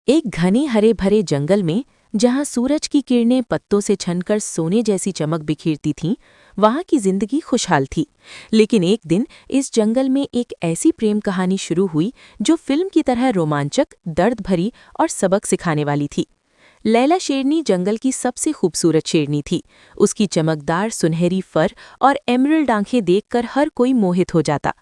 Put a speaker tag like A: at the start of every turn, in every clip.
A: एक घने हरे भरे जंगल में जहां सूरज की किरणें पत्तों से छनकर सोने जैसी चमक बिखेरती थीं, वहां की जिंदगी खुशहाल थी। लेकिन एक दिन इस जंगल में एक ऐसी प्रेम कहानी शुरू हुई जो फिल्म की तरह रोमांचक, दर्द भरी और सबक सिखाने वाली थी। लैला शेरनी जंगल की सबसे खूबसूरत शेरनी थी। उसकी चमकदार सुनहरी फर और एमरल्ड आंखें देखकर हर कोई मोहित हो जाता।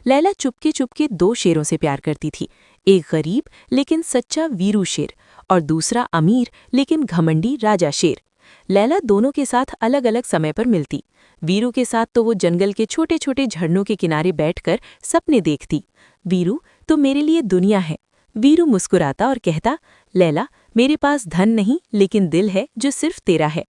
A: लैला चुपके चुपके दो शेरों से प्यार करती थी, एक गरीब लेकिन सच्चा वीरू शेर और दूसरा अमीर लेकिन घमंडी राजा शेर। लैला दोनों के साथ अलग अलग समय पर मिलती। वीरू के साथ तो वो जंगल के छोटे छोटे झरनों के किनारे बैठकर सपने देखती। वीरू, तो मेरे लिए दुनिया है। वीरू मुस्कुराता और कहता, लैला, मेरे पास धन नहीं लेकिन दिल है जो सिर्फ तेरा है।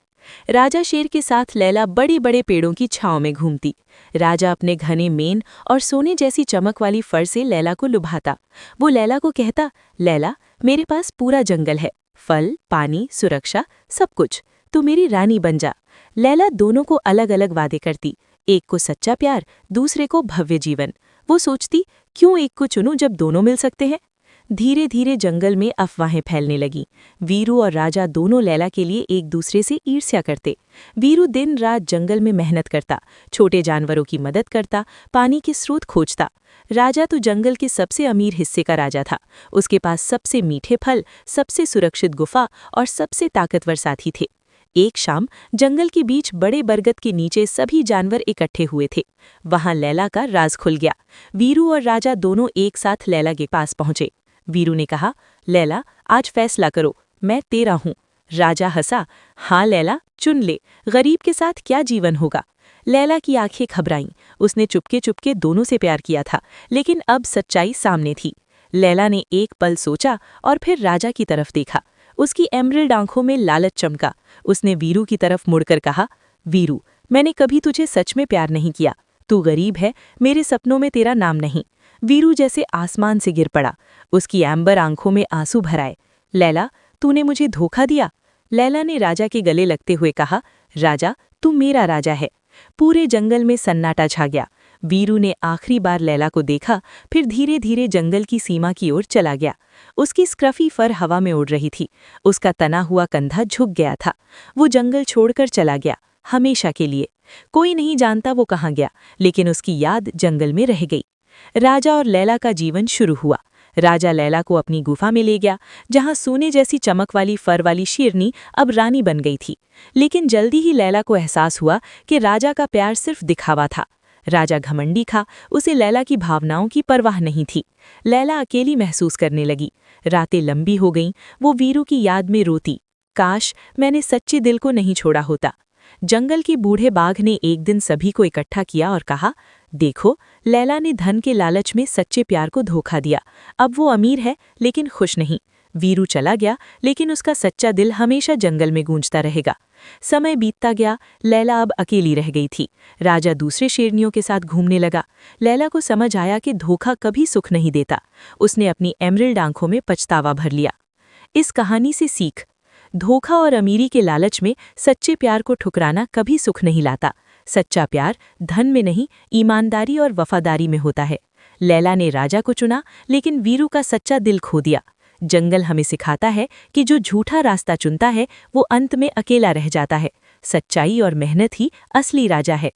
A: राजा शेर के साथ लैला बड़े बड़े पेड़ों की छांव में घूमती। राजा अपने घने मेन और सोने जैसी चमक वाली फर से लैला को लुभाता। वो लैला को कहता, लैला, मेरे पास पूरा जंगल है, फल, पानी, सुरक्षा, सब कुछ। तू मेरी रानी बन जा। लैला दोनों को अलग अलग वादे करती, एक को सच्चा प्यार, दूसरे को भव्य जीवन। वो सोचती, क्यों एक को चुनूं जब दोनों मिल सकते हैं। धीरे धीरे जंगल में अफवाहें फैलने लगीं। वीरू और राजा दोनों लैला के लिए एक दूसरे से ईर्ष्या करते। वीरू दिन रात जंगल में मेहनत करता, छोटे जानवरों की मदद करता, पानी के स्रोत खोजता। राजा तो जंगल के सबसे अमीर हिस्से का राजा था। उसके पास सबसे मीठे फल, सबसे सुरक्षित गुफा और सबसे ताकतवर साथी थे। एक शाम जंगल के बीच बड़े बरगद के नीचे सभी जानवर इकट्ठे हुए थे। वहां लैला का राज खुल गया। वीरू और राजा दोनों एक साथ लैला के पास पहुंचे। वीरू ने कहा, लैला, आज फैसला करो, मैं तेरा हूं। राजा हंसा, हाँ लैला, चुन ले, गरीब के साथ क्या जीवन होगा। लैला की आंखें घबराईं। उसने चुपके चुपके दोनों से प्यार किया था, लेकिन अब सच्चाई सामने थी। लैला ने एक पल सोचा और फिर राजा की तरफ देखा। उसकी एमरल्ड आंखों में लालच चमका। उसने वीरू की तरफ मुड़कर कहा, वीरू, मैंने कभी तुझे सच में प्यार नहीं किया। तू गरीब है, मेरे सपनों में तेरा नाम नहीं। वीरू जैसे आसमान से गिर पड़ा। उसकी एम्बर आंखों में आंसू भराए। लैला, तूने मुझे धोखा दिया। लैला ने राजा के गले लगते हुए कहा, राजा, तू मेरा राजा है। पूरे जंगल में सन्नाटा छा गया। वीरू ने आखिरी बार लैला को देखा, फिर धीरे धीरे जंगल की सीमा की ओर चला गया। उसकी स्क्रफी फर हवा में उड़ रही थी। उसका तना हुआ कंधा झुक गया था। वो जंगल छोड़कर चला गया, हमेशा के लिए। कोई नहीं जानता वो कहाँ गया, लेकिन उसकी याद जंगल में रह गई। राजा और लैला का जीवन शुरू हुआ। राजा लैला को अपनी गुफा में ले गया, जहां सोने जैसी चमक वाली फर वाली शेरनी अब रानी बन गई थी। लेकिन जल्दी ही लैला को एहसास हुआ कि राजा का प्यार सिर्फ दिखावा था। राजा घमंडी था, उसे लैला की भावनाओं की परवाह नहीं थी। लैला अकेली महसूस करने लगी। रातें लंबी हो गईं, वो वीरू की याद में रोती, काश मैंने सच्चे दिल को नहीं छोड़ा होता। जंगल के बूढ़े बाघ ने एक दिन सभी को इकट्ठा किया और कहा, देखो, लैला ने धन के लालच में सच्चे प्यार को धोखा दिया। अब वो अमीर है लेकिन खुश नहीं। वीरू चला गया, लेकिन उसका सच्चा दिल हमेशा जंगल में गूंजता रहेगा। समय बीतता गया, लैला अब अकेली रह गई थी। राजा दूसरे शेरनियों के साथ घूमने लगा। लैला को समझ आया कि धोखा कभी सुख नहीं देता। उसने अपनी एमरल्ड आंखों में पछतावा भर लिया। इस कहानी से सीख, धोखा और अमीरी के लालच में सच्चे प्यार को ठुकराना कभी सुख नहीं लाता। सच्चा प्यार धन में नहीं, ईमानदारी और वफादारी में होता है। लैला ने राजा को चुना, लेकिन वीरू का सच्चा दिल खो दिया। जंगल हमें सिखाता है कि जो झूठा रास्ता चुनता है वो अंत में अकेला रह जाता है। सच्चाई और मेहनत ही असली राजा है।